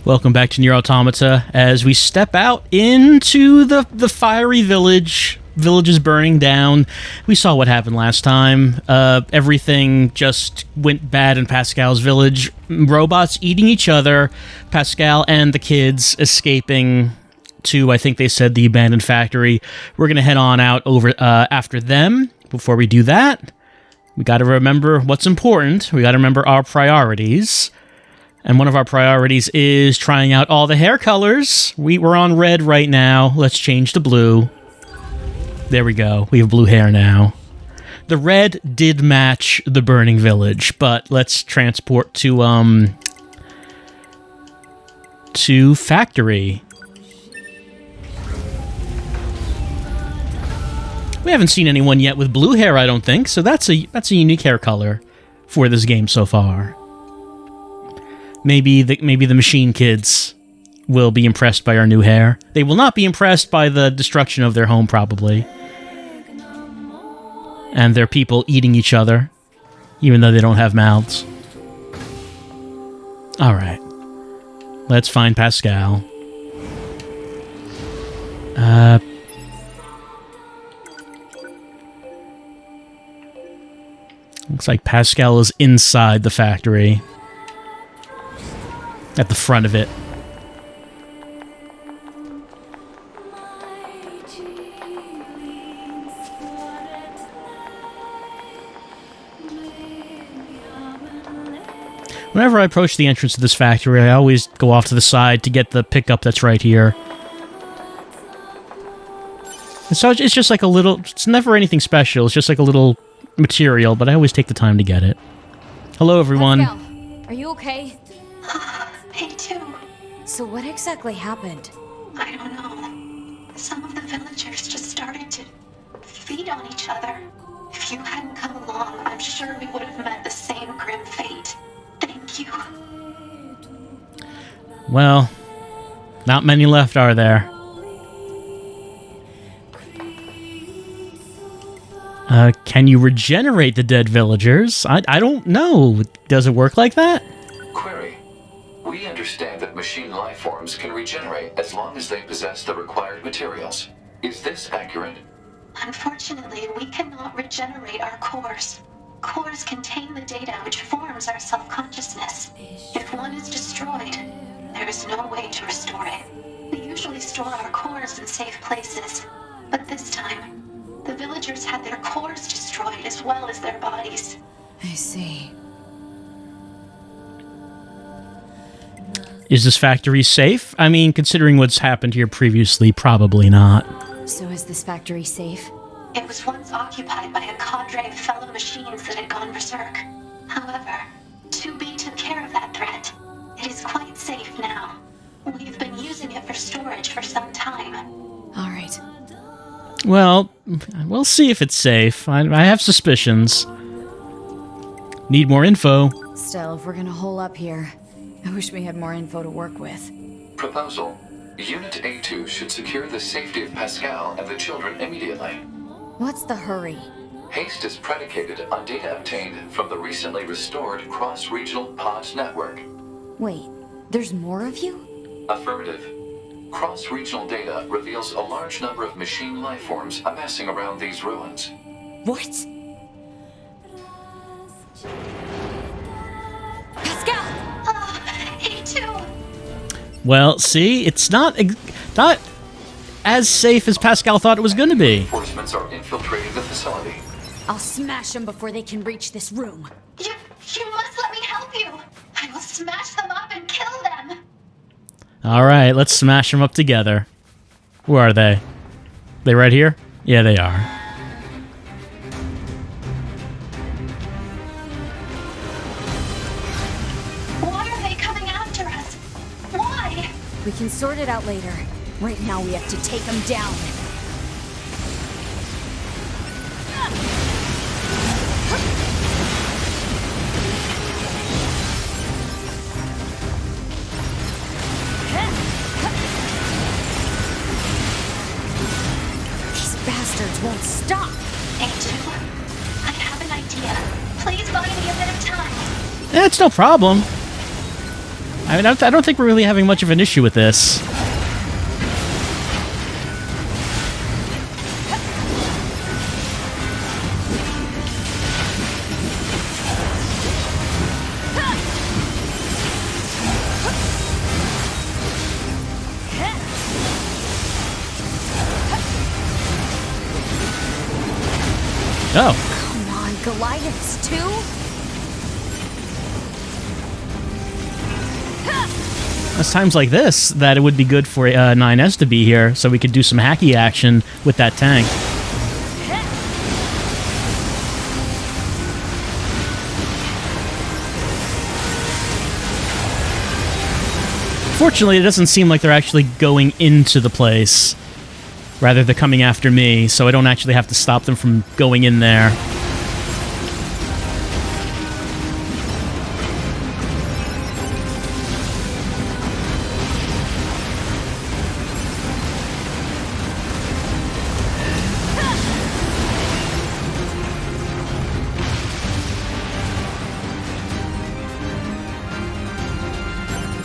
Welcome back to NieR Automata as we step out into the fiery village. Village is burning down. We saw what happened last time. Everything just went bad in Pascal's village. Robots eating each other. Pascal and the kids escaping to, I think they said, the abandoned factory. We're going to head on out over after them. Before we do that, we got to remember what's important. We got to remember our priorities. And one of our priorities is trying out all the hair colors. We're on red right now. Let's change to blue. There we go. We have blue hair now. The red did match the burning village, but let's transport to factory. We haven't seen anyone yet with blue hair, I don't think, so that's a unique hair color for this game so far. Maybe the machine kids will be impressed by our new hair. They will not be impressed by the destruction of their home, probably. And their people eating each other, even though they don't have mouths. Alright. Let's find Pascal. Looks like Pascal is inside the factory. At the front of it. Whenever I approach the entrance to this factory, I always go off to the side to get the pickup that's right here. And so it's just like a little... It's never anything special, it's just like a little material, but I always take the time to get it. Hello, everyone. Pascal, are you okay? Me too. So what exactly happened? I don't know. Some of the villagers just started to feed on each other. If you hadn't come along, I'm sure we would have met the same grim fate. Thank you. Well, not many left, are there? Can you regenerate the dead villagers? I don't know. Does it work like that? Query. We understand that machine life forms can regenerate as long as they possess the required materials. Is this accurate? Unfortunately, we cannot regenerate our cores. Cores contain the data which forms our self-consciousness. If one is destroyed, there is no way to restore it. We usually store our cores in safe places, but this time, the villagers had their cores destroyed as well as their bodies. I see. Is this factory safe? I mean, considering what's happened here previously, probably not. So is this factory safe? It was once occupied by a cadre of fellow machines that had gone berserk. However, 2B took care of that threat. It is quite safe now. We've been using it for storage for some time. All right. Well, we'll see if it's safe. I have suspicions. Need more info. Still, if we're gonna hole up here, I wish we had more info to work with. Proposal. Unit A2 should secure the safety of Pascal and the children immediately. What's the hurry? Haste is predicated on data obtained from the recently restored cross-regional pod network. Wait, there's more of you? Affirmative. Cross-regional data reveals a large number of machine life forms amassing around these ruins. What? Pascal! A2! Well, see, it's not as safe as Pascal thought it was going to be. Reinforcements are infiltrating the facility. I'll smash them before they can reach this room. You must let me help you! I will smash them up and kill them! Alright, let's smash them up together. Where are they? They right here? Yeah, they are. Why are they coming after us? Why? We can sort it out later. Right now we have to take them down. These bastards won't stop. A2, I have an idea. Please buy me a bit of time. It's no problem. I mean, I don't think we're really having much of an issue with this. Oh. Come on, Goliaths too? It's times like this that it would be good for 9S to be here, so we could do some hacky action with that tank. Fortunately, it doesn't seem like they're actually going into the place. Rather, they're coming after me, so I don't actually have to stop them from going in there.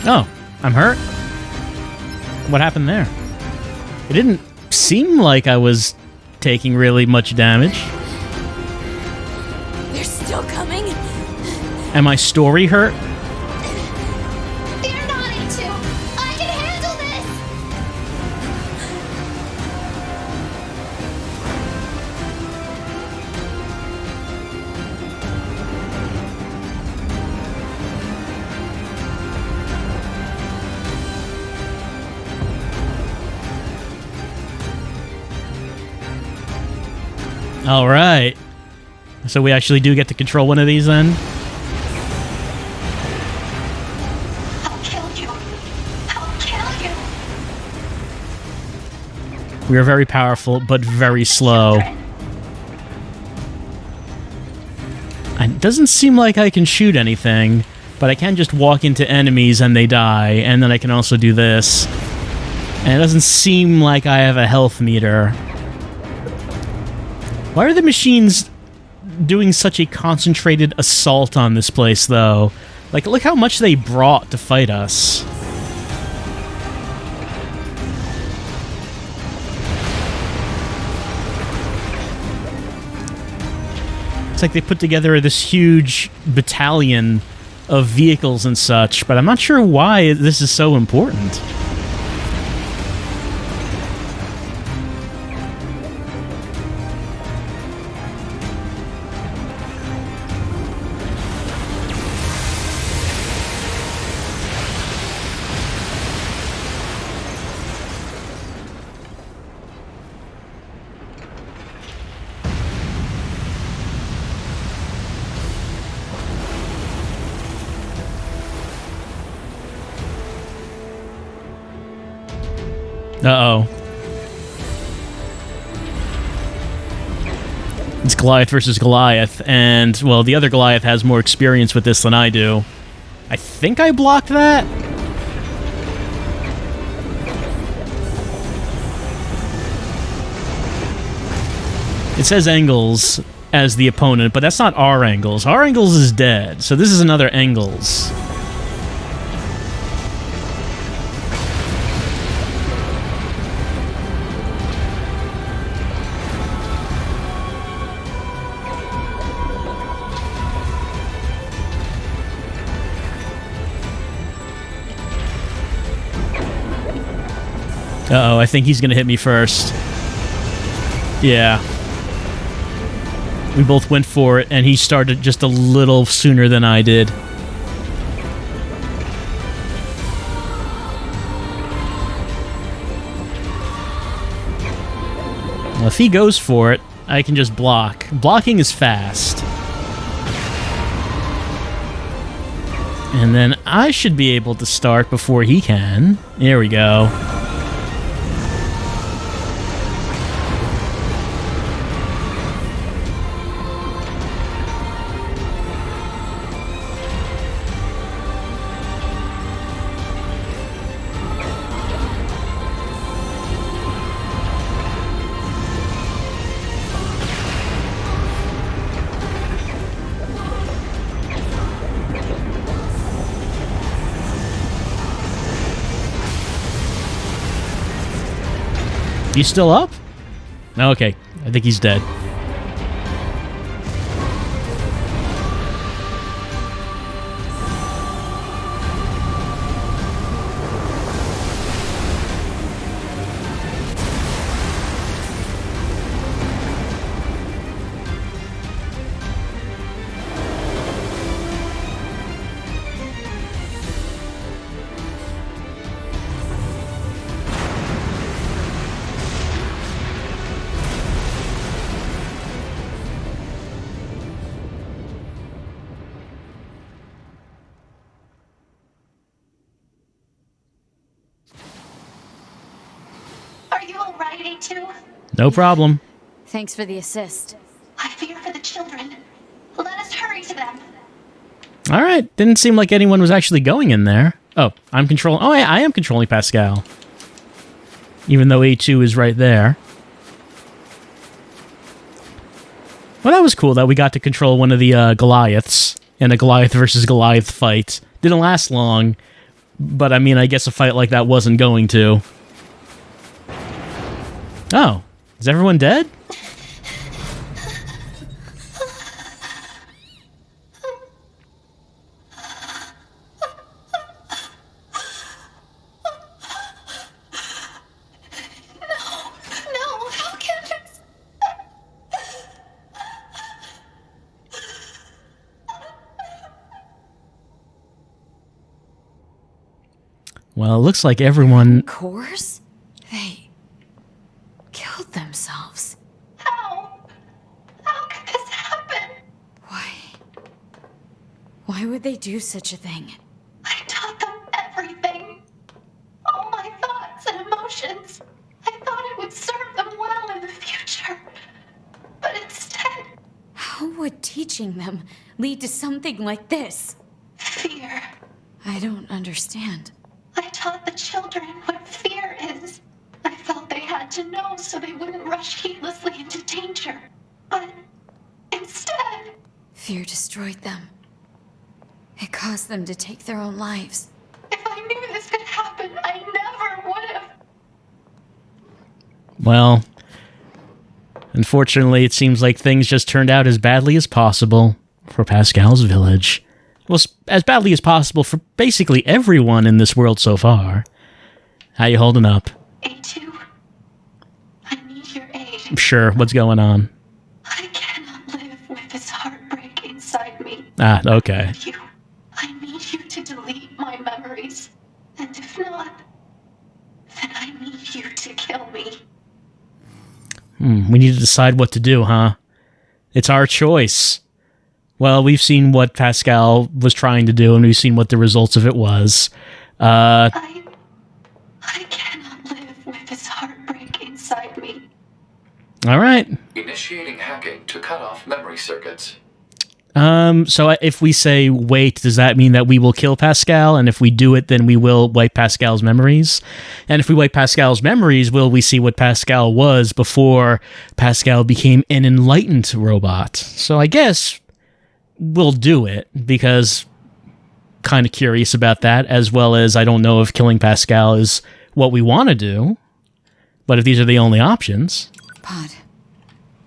Oh, I'm hurt? What happened there? It didn't seem like I was taking really much damage. They're still coming? Am I story hurt? Fear not, A2. I can handle this. All right. So we actually do get to control one of these then? I'll kill you. I'll kill you. We are very powerful, but very slow. It doesn't seem like I can shoot anything, but I can just walk into enemies and they die, and then I can also do this. And it doesn't seem like I have a health meter. Why are the machines doing such a concentrated assault on this place, though? Like, look how much they brought to fight us. It's like they put together this huge battalion of vehicles and such, but I'm not sure why this is so important. Uh-oh. It's Goliath versus Goliath, and, well, the other Goliath has more experience with this than I do. I think I blocked that? It says Engels as the opponent, but that's not our Engels. Our Engels is dead, so this is another Engels. Uh-oh, I think he's gonna hit me first. Yeah. We both went for it, and he started just a little sooner than I did. Well, if he goes for it, I can just block. Blocking is fast. And then I should be able to start before he can. There we go. He's still up? Okay, I think he's dead. Are you alright, A2? No problem. Thanks for the assist. I fear for the children. Let us hurry to them. All right. Didn't seem like anyone was actually going in there. Oh, I'm controlling... Oh, I am controlling Pascal. Even though A2 is right there. Well, that was cool that we got to control one of the Goliaths in a Goliath versus Goliath fight. Didn't last long, but I mean, I guess a fight like that wasn't going to. Oh, is everyone dead? No, how can this? Well, it looks like everyone... Cores? They killed themselves. How? How could this happen? Why would they do such a thing? I taught them everything. All my thoughts and emotions. I thought it would serve them well in the future. But instead, How would teaching them lead to something like this? fear. I don't understand. I taught the children what fear is. I felt they had to know so they wouldn't rush heedlessly into danger. But instead, Fear destroyed them. It caused them to take their own lives. if I knew this could happen, I never would have. Well, unfortunately, it seems like things just turned out as badly as possible for Pascal's village. Well, as badly as possible for basically everyone in this world so far. How you holding up? A2, I need your aid. Sure, what's going on? I cannot live with this heartbreak inside me. Ah, okay. I need you to delete my memories. And if not, then I need you to kill me. We need to decide what to do, huh? It's our choice. Well, we've seen what Pascal was trying to do, and we've seen what the results of it was. I cannot live with this heartbreak inside me. All right. Initiating hacking to cut off memory circuits. So if we say wait, does that mean that we will kill Pascal? And if we do it, then we will wipe Pascal's memories? And if we wipe Pascal's memories, will we see what Pascal was before Pascal became an enlightened robot? So I guess we'll do it, because kind of curious about that, as well as I don't know if killing Pascal is what we want to do. But if these are the only options... Pod.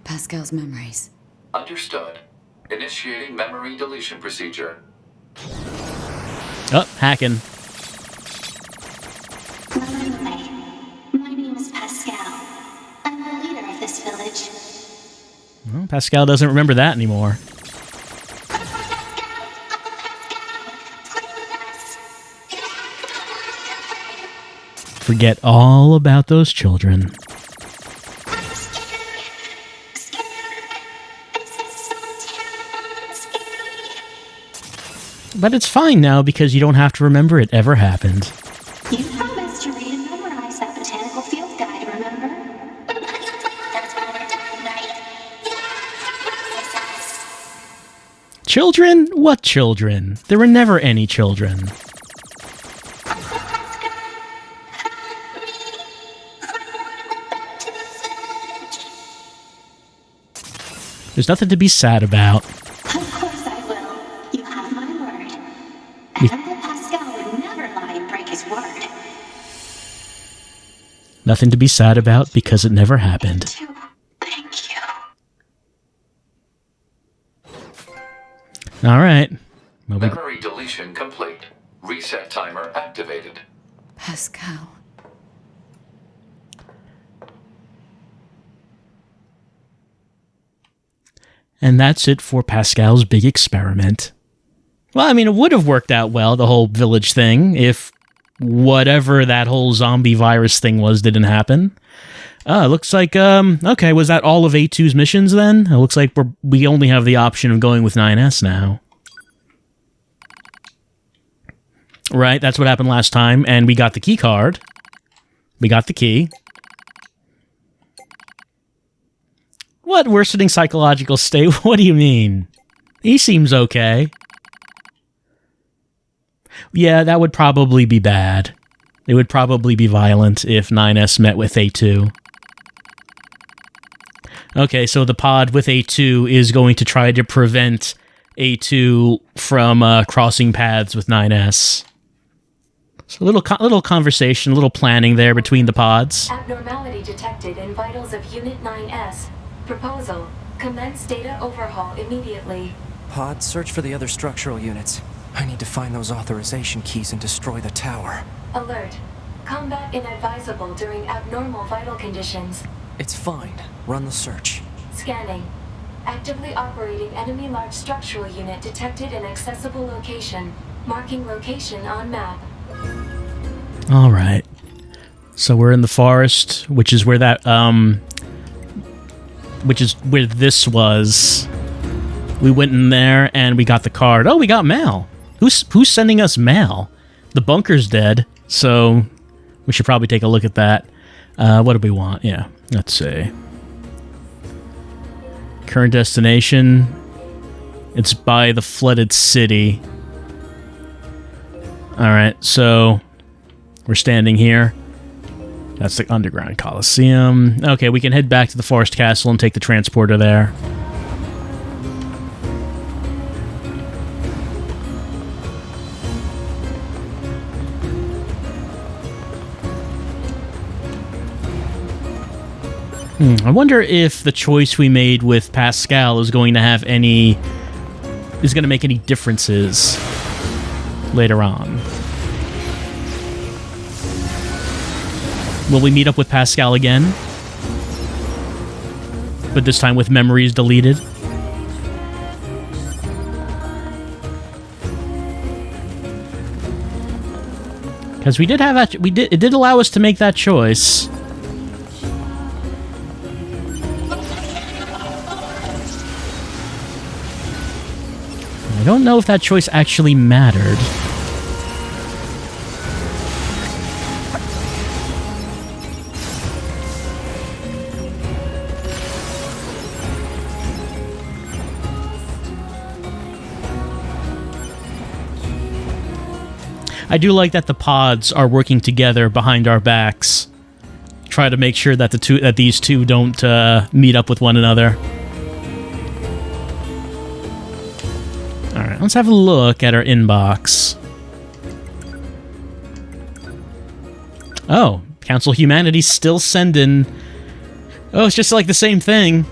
Pascal's memories. Understood. Initiating memory deletion procedure. Oh, hacking. My name is Pascal. I'm the leader of this village. Well, Pascal doesn't remember that anymore. Forget all about those children. But it's fine now because you don't have to remember it ever happened. You promised to read and memorize that botanical field guide, remember? Children? What children? There were never any children. There's nothing to be sad about. Of course I will. You have my word. And I bet Pascal would never lie and break his word. Nothing to be sad about because it never happened. Thank you. All right. Well, Memory deletion complete. Reset timer activated. Pascal. and that's it for Pascal's big experiment. Well, I mean, it would have worked out well, the whole village thing, if whatever that whole zombie virus thing was didn't happen. Looks like, okay, was that all of A2's missions then? It looks like we only have the option of going with 9S now. Right, that's what happened last time, and we got the key card. We got the key. What worsening psychological state? What do you mean? He seems okay. Yeah, that would probably be bad. It would probably be violent if 9S met with A2. Okay, so the pod with A2 is going to try to prevent A2 from crossing paths with 9S. So a little conversation, a little planning there between the pods. Abnormality detected in vitals of Unit 9S. Proposal: commence data overhaul immediately. Pod, search for the other structural units. I need to find those authorization keys and destroy the tower. Alert: combat inadvisable during abnormal vital conditions. It's fine. Run the search. Scanning. Actively operating enemy large structural unit detected in accessible location. Marking location on map. All right. So we're in the forest, which is where that which is where this was. We went in there and we got the card. Oh, we got mail. Who's sending us mail? The bunker's dead, so we should probably take a look at that. What do we want? Yeah, let's see. Current destination. It's by the flooded city. Alright, so we're standing here. That's the underground coliseum. Okay, we can head back to the forest castle and take the transporter there. I wonder if the choice we made with Pascal is going to make any differences later on. Will we meet up with Pascal again? But this time with memories deleted? Because we did have that. It did allow us to make that choice. I don't know if that choice actually mattered. I do like that the pods are working together behind our backs. Try to make sure that these two don't meet up with one another. Alright, let's have a look at our inbox. Oh, Council of Humanity's still sending... Oh, it's just like the same thing.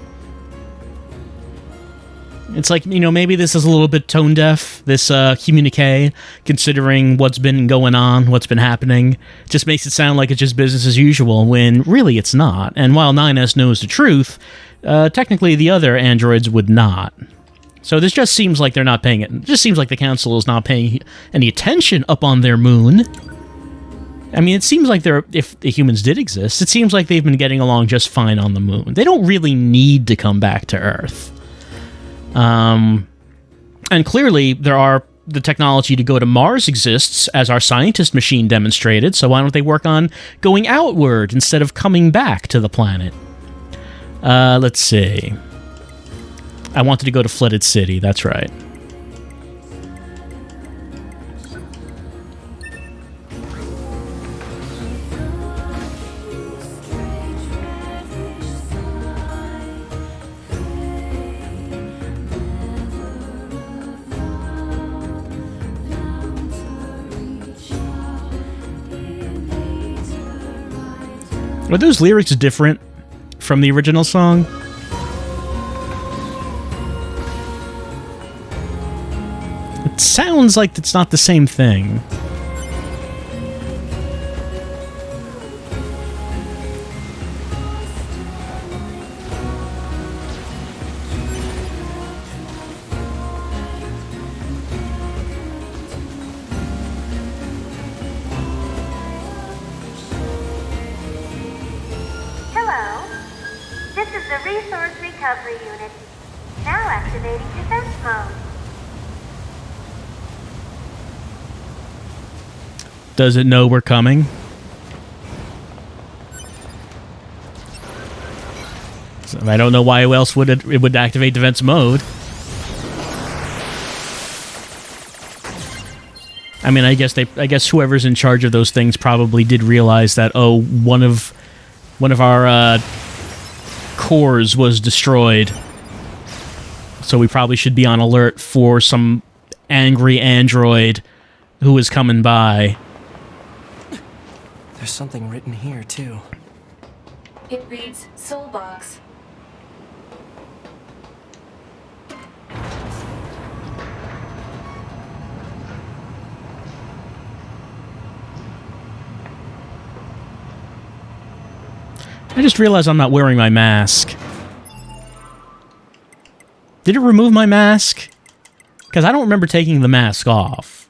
It's like, you know, maybe this is a little bit tone deaf, this communique, considering what's been going on, what's been happening. It just makes it sound like it's just business as usual, when really it's not. And while 9S knows the truth, technically the other androids would not. So this just seems like they're not paying it. It just seems like the Council is not paying any attention up on their moon. I mean, it seems like if the humans did exist, it seems like they've been getting along just fine on the moon. They don't really need to come back to Earth. And clearly the technology to go to Mars exists, as our scientist machine demonstrated, so why don't they work on going outward instead of coming back to the planet? Let's see. I wanted to go to Flooded City, that's right. Are those lyrics different from the original song? It sounds like it's not the same thing. Hello. This is the Resource Recovery Unit. Now activating defense mode. Does it know we're coming? So I don't know why else would it would activate defense mode. I mean, I guess whoever's in charge of those things probably did realize that one of our cores was destroyed. So we probably should be on alert for some angry android who is coming by. There's something written here, too. It reads Soulbox. I just realized I'm not wearing my mask. Did it remove my mask? Because I don't remember taking the mask off.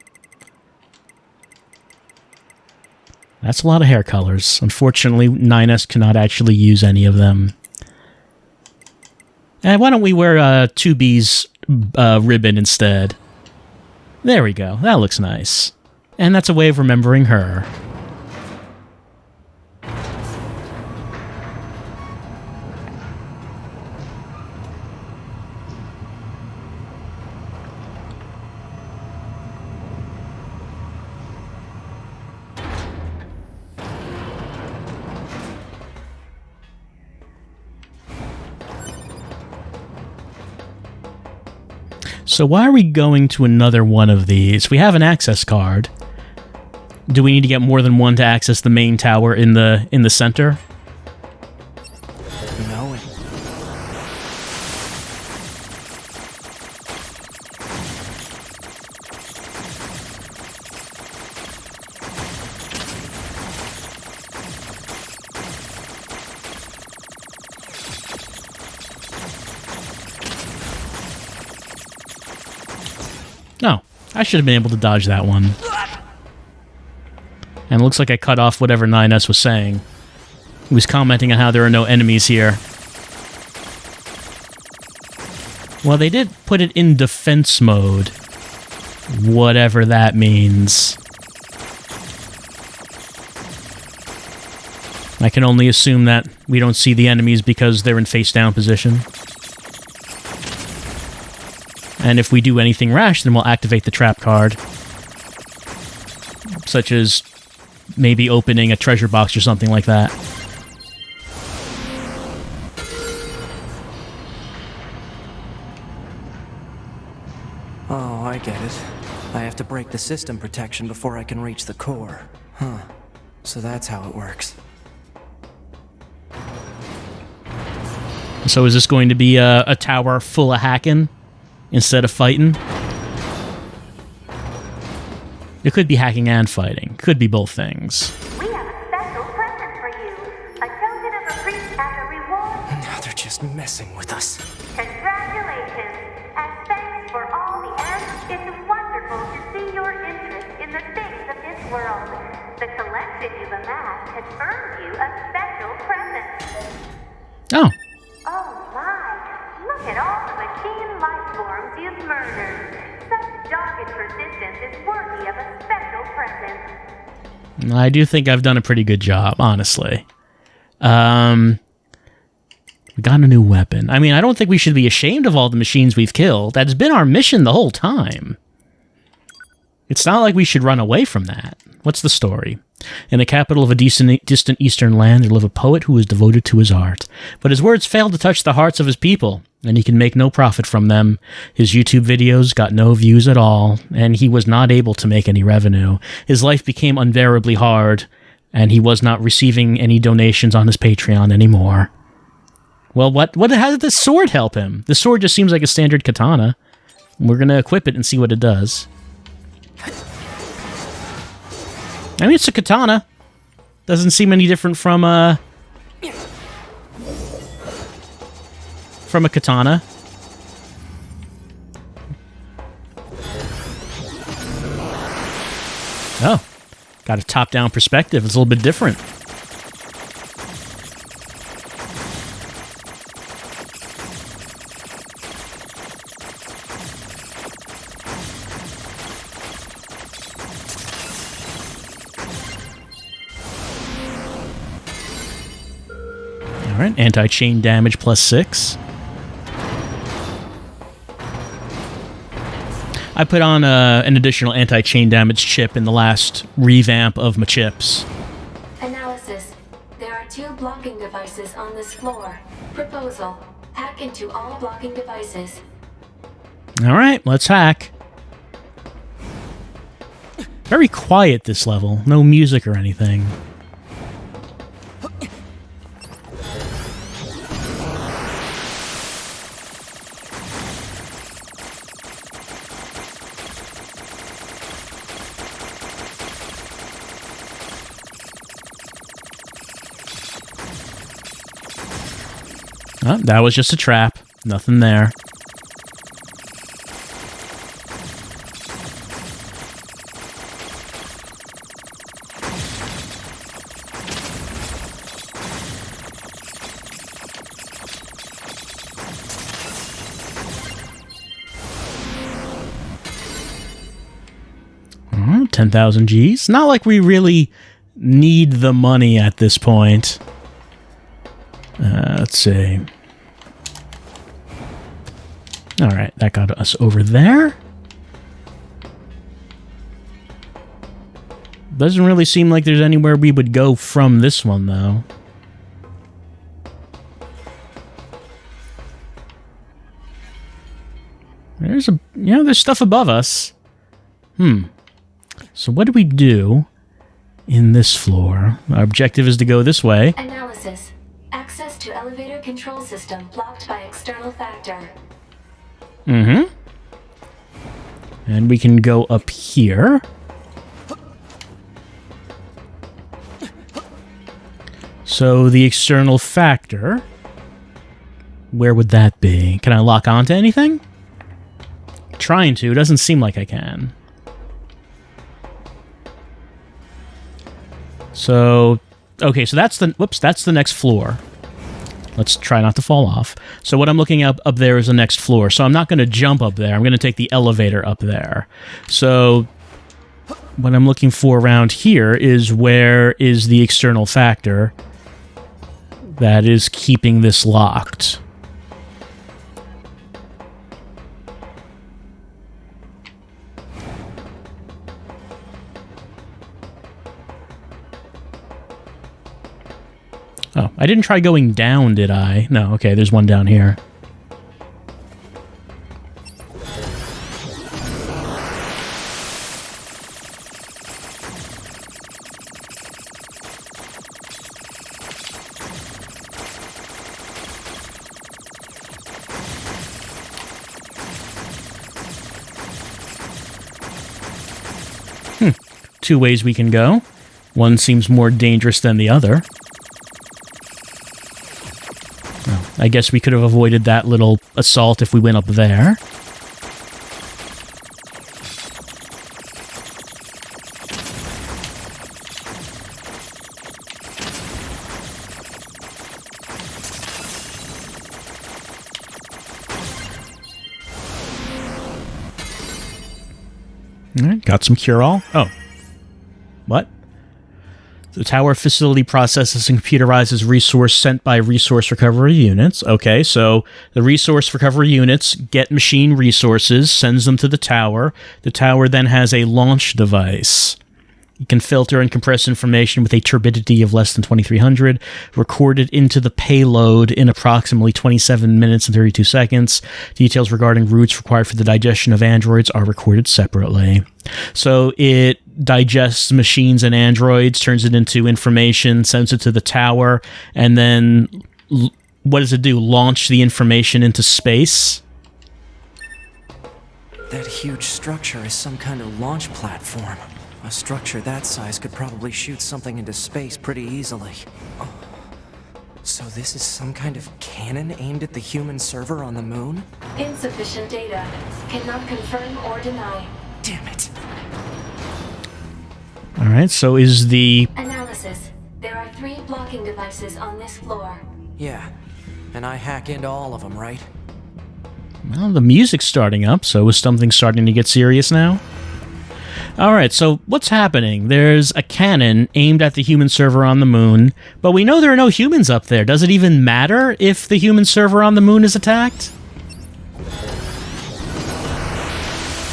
That's a lot of hair colors. Unfortunately, 9S cannot actually use any of them. And why don't we wear 2B's ribbon instead? There we go. That looks nice. And that's a way of remembering her. So why are we going to another one of these? We have an access card. Do we need to get more than one to access the main tower in the center? No. No, I should have been able to dodge that one. And it looks like I cut off whatever 9S was saying. He was commenting on how there are no enemies here. Well, they did put it in defense mode. Whatever that means. I can only assume that we don't see the enemies because they're in face-down position. And if we do anything rash, then we'll activate the trap card. Such as maybe opening a treasure box or something like that. Oh, I get it. I have to break the system protection before I can reach the core. Huh. So that's how it works. So is this going to be a tower full of hacking instead of fighting? It could be hacking and fighting. Could be both things. We have a special present for you. A token of a priest as a reward. Now they're just messing with us. Congratulations. As thanks for all the ends, it's wonderful to see your interest in the things of this world. The collection you've amassed has earned you a special present. Oh. Oh my! Look at all the machine life forms you've murdered. Such dogged persistence is worthy of a special present. I do think I've done a pretty good job, honestly. We got a new weapon. I mean, I don't think we should be ashamed of all the machines we've killed. That's been our mission the whole time. It's not like we should run away from that. What's the story? In the capital of a distant eastern land, there lived a poet who was devoted to his art. But his words failed to touch the hearts of his people, and he can make no profit from them. His YouTube videos got no views at all, and he was not able to make any revenue. His life became unbearably hard, And he was not receiving any donations on his Patreon anymore. Well, how did this sword help him? The sword just seems like a standard katana. We're going to equip it and see what it does. I mean, it's a katana. Doesn't seem any different from a katana. Oh, got a top-down perspective. It's a little bit different. Alright, anti-chain damage +6. I put on an additional anti-chain damage chip in the last revamp of my chips. Analysis. There are 2 blocking devices on this floor. Proposal. Hack into all blocking devices. Alright, let's hack. Very quiet this level. No music or anything. Oh, that was just a trap. Nothing there. Oh, 10,000 Gs. Not like we really need the money at this point. Let's see. Alright, that got us over there. Doesn't really seem like there's anywhere we would go from this one, though. There's there's stuff above us. So what do we do in this floor? Our objective is to go this way. Analysis. Access to elevator control system blocked by external factor. And we can go up here. So the external factor, where would that be? Can I lock onto anything? Trying to, doesn't seem like I can. So, okay, so that's the next floor. Let's try not to fall off. So what I'm looking up there is the next floor. So I'm not going to jump up there. I'm going to take the elevator up there. So what I'm looking for around here is where is the external factor that is keeping this locked. Oh, I didn't try going down, did I? No, okay, there's one down here. Two ways we can go. One seems more dangerous than the other. I guess we could have avoided that little assault if we went up there. All right, got some cure-all. Oh. What? The tower facility processes and computerizes resource sent by resource recovery units. Okay, so the resource recovery units get machine resources, sends them to the tower. The tower then has a launch device. You can filter and compress information with a turbidity of less than 2300, recorded into the payload in approximately 27 minutes and 32 seconds. Details regarding routes required for the digestion of androids are recorded separately. So it digests machines and androids, turns it into information, sends it to the tower, and then what does it do? Launch the information into space? That huge structure is some kind of launch platform. A structure that size could probably shoot something into space pretty easily. Oh. So this is some kind of cannon aimed at the human server on the moon? Insufficient data. Cannot confirm or deny. Damn it. Alright, so is the... Analysis. There are 3 blocking devices on this floor. Yeah, and I hack into all of them, right? Well, the music's starting up, so is something starting to get serious now? Alright, so what's happening? There's a cannon aimed at the human server on the moon, but we know there are no humans up there. Does it even matter if the human server on the moon is attacked?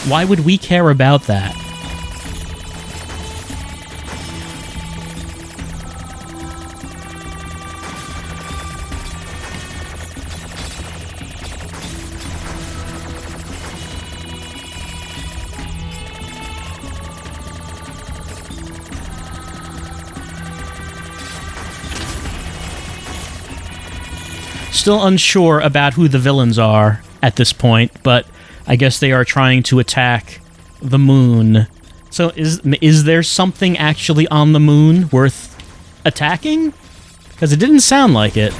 Why would we care about that? Still unsure about who the villains are at this point, but I guess they are trying to attack the moon. So is there something actually on the moon worth attacking? Because it didn't sound like it.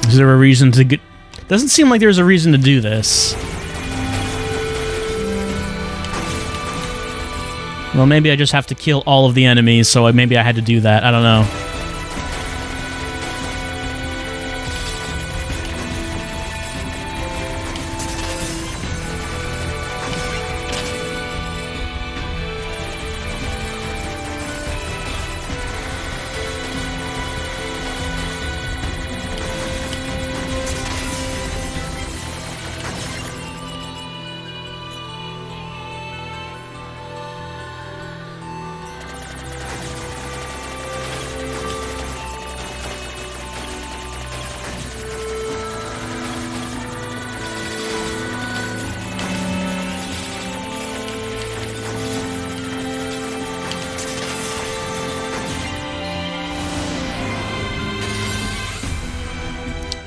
Is there a reason to get... Doesn't seem like there's a reason to do this. Well, maybe I just have to kill all of the enemies, so maybe I had to do that. I don't know.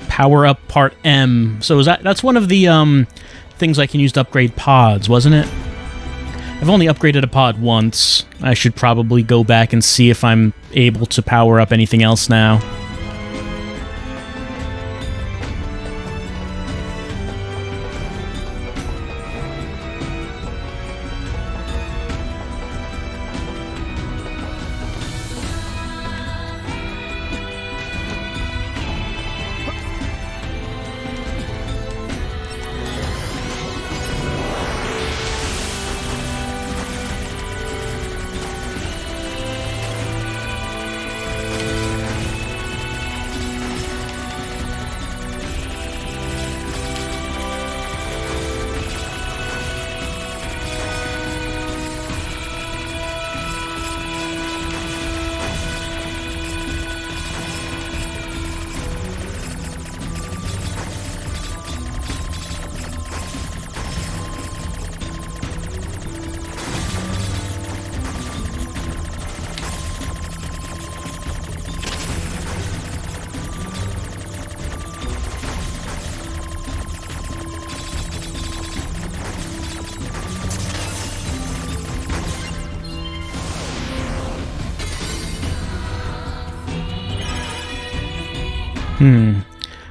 Power up part M. So is that's one of the things I can use to upgrade pods, wasn't it? I've only upgraded a pod once. I should probably go back and see if I'm able to power up anything else now.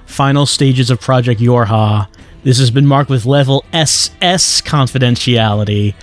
Final stages of Project Yorha. This has been marked with level SS confidentiality.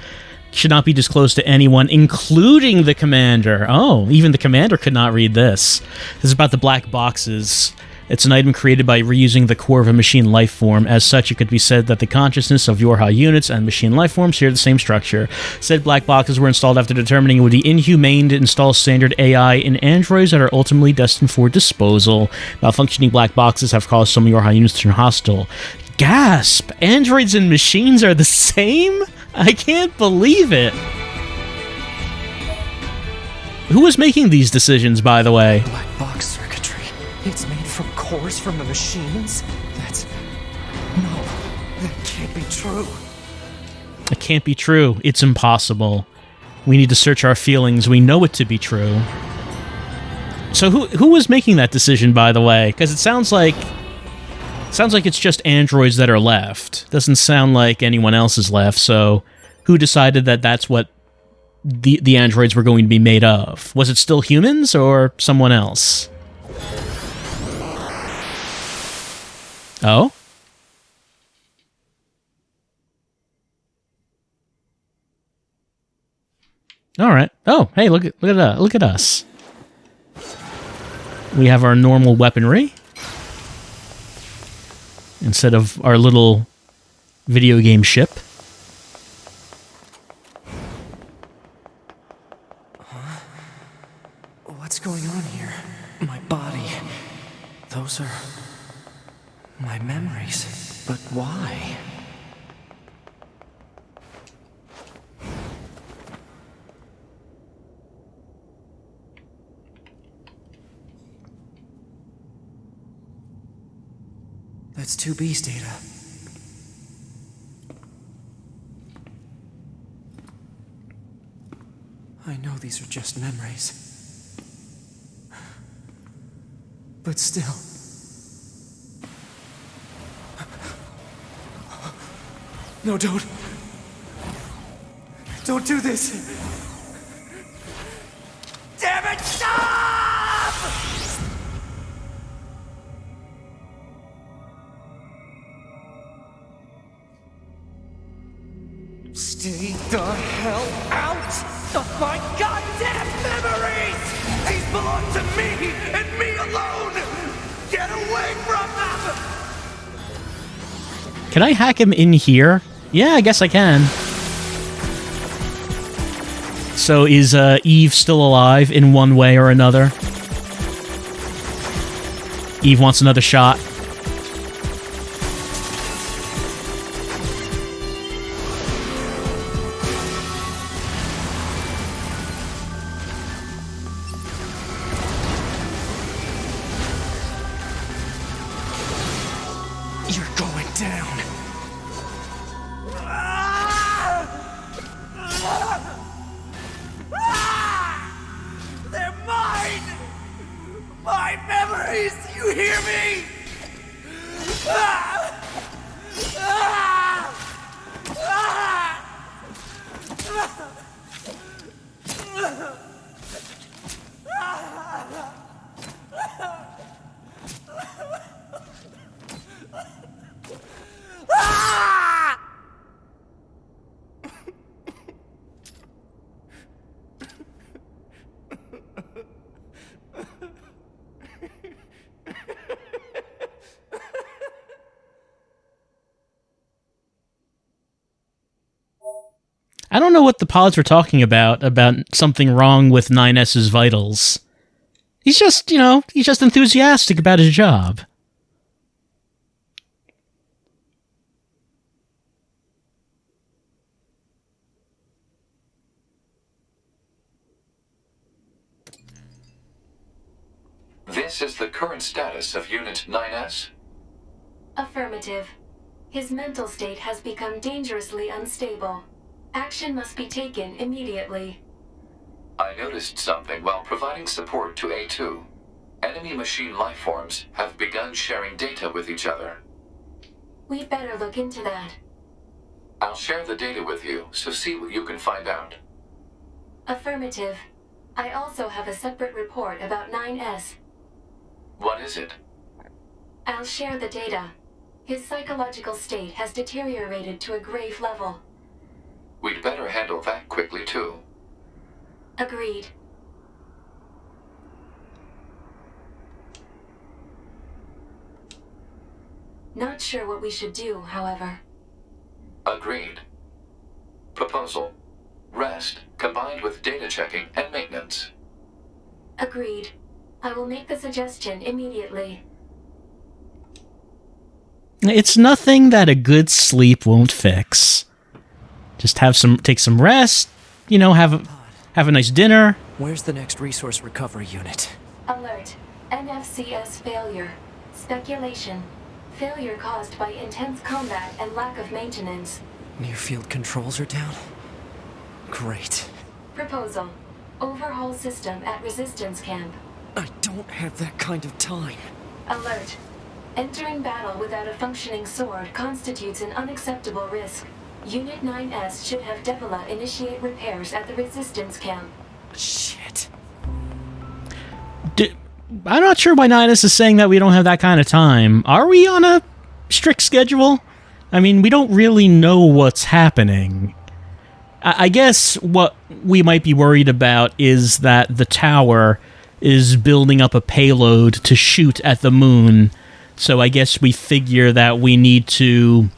Should not be disclosed to anyone, including the commander. Oh, even the commander could not read this. This is about the black boxes. It's an item created by reusing the core of a machine life form. As such, it could be said that the consciousness of Yorha units and machine life forms share the same structure. Said black boxes were installed after determining it would be inhumane to install standard AI in androids that are ultimately destined for disposal. Malfunctioning black boxes have caused some Yorha units to turn hostile. Gasp! Androids and machines are the same? I can't believe it. Who was making these decisions, by the way? Black box circuitry. It's made from cores from the machines? No, that can't be true. It can't be true. It's impossible. We need to search our feelings. We know it to be true. So who was making that decision, by the way? Because it sounds like it's just androids that are left. Doesn't sound like anyone else is left. So who decided that that's what the androids were going to be made of? Was it still humans or someone else? Oh? All right. Oh, hey, look at us. We have our normal weaponry instead of our little video game ship. What's going on here? My body. Those are my memories. But why? That's 2B's data. I know these are just memories. But still. No, don't. Don't do this. Damn it, stop! Stay the hell out of my goddamn memories! These belong to me and me alone! Get away from them! Can I hack him in here? Yeah, I guess I can. So is Eve still alive in one way or another? Eve wants another shot. I don't know what the pods were talking about something wrong with 9S's vitals. He's just, he's just enthusiastic about his job. This is the current status of Unit 9S? Affirmative. His mental state has become dangerously unstable. Action must be taken immediately. I noticed something while providing support to A2. Enemy machine lifeforms have begun sharing data with each other. We'd better look into that. I'll share the data with you, so see what you can find out. Affirmative. I also have a separate report about 9S. What is it? I'll share the data. His psychological state has deteriorated to a grave level. We'd better handle that quickly, too. Agreed. Not sure what we should do, however. Agreed. Proposal. Rest, combined with data checking and maintenance. Agreed. I will make the suggestion immediately. It's nothing that a good sleep won't fix. Just take some rest, have a nice dinner. Where's the next resource recovery unit? Alert. NFCS failure. Speculation. Failure caused by intense combat and lack of maintenance. Near-field controls are down? Great. Proposal. Overhaul system at resistance camp. I don't have that kind of time. Alert. Entering battle without a functioning sword constitutes an unacceptable risk. Unit 9S should have Devila initiate repairs at the resistance camp. Shit. I'm not sure why Nidus is saying that we don't have that kind of time. Are we on a strict schedule? I mean, we don't really know what's happening. I guess what we might be worried about is that the tower is building up a payload to shoot at the moon. So I guess we figure that we need to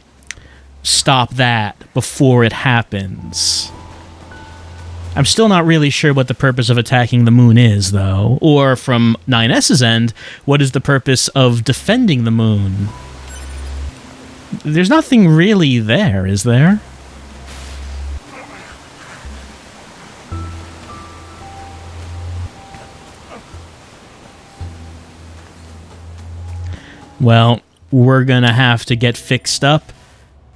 stop that before it happens. I'm still not really sure what the purpose of attacking the moon is, though. Or from 9S's end, what is the purpose of defending the moon? There's nothing really there, is there? Well, we're gonna have to get fixed up.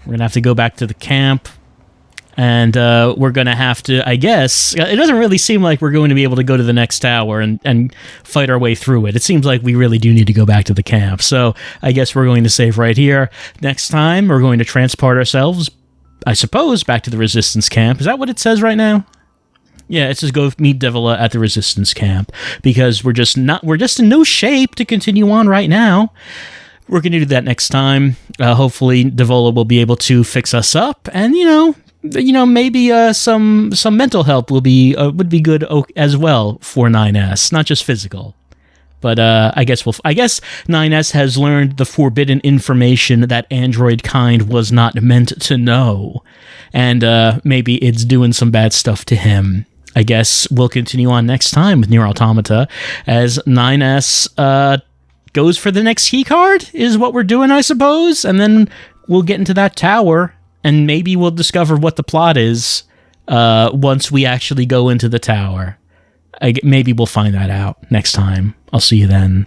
We're gonna have to go back to the camp. And we're going to have to, I guess, it doesn't really seem like we're going to be able to go to the next tower and fight our way through it. It seems like we really do need to go back to the camp. So I guess we're going to save right here. Next time, we're going to transport ourselves, I suppose, back to the resistance camp. Is that what it says right now? Yeah, it says go meet Devila at the resistance camp. Because we're just in no shape to continue on right now. We're going to do that next time. Hopefully, Devila will be able to fix us up. And, maybe some mental help would be good as well for 9S, not just physical. But I guess 9S has learned the forbidden information that android kind was not meant to know, and maybe it's doing some bad stuff to him. I guess we'll continue on next time with NieR Automata as 9S goes for the next key card is what we're doing, I suppose, and then we'll get into that tower. And maybe we'll discover what the plot is once we actually go into the tower. Maybe we'll find that out next time. I'll see you then.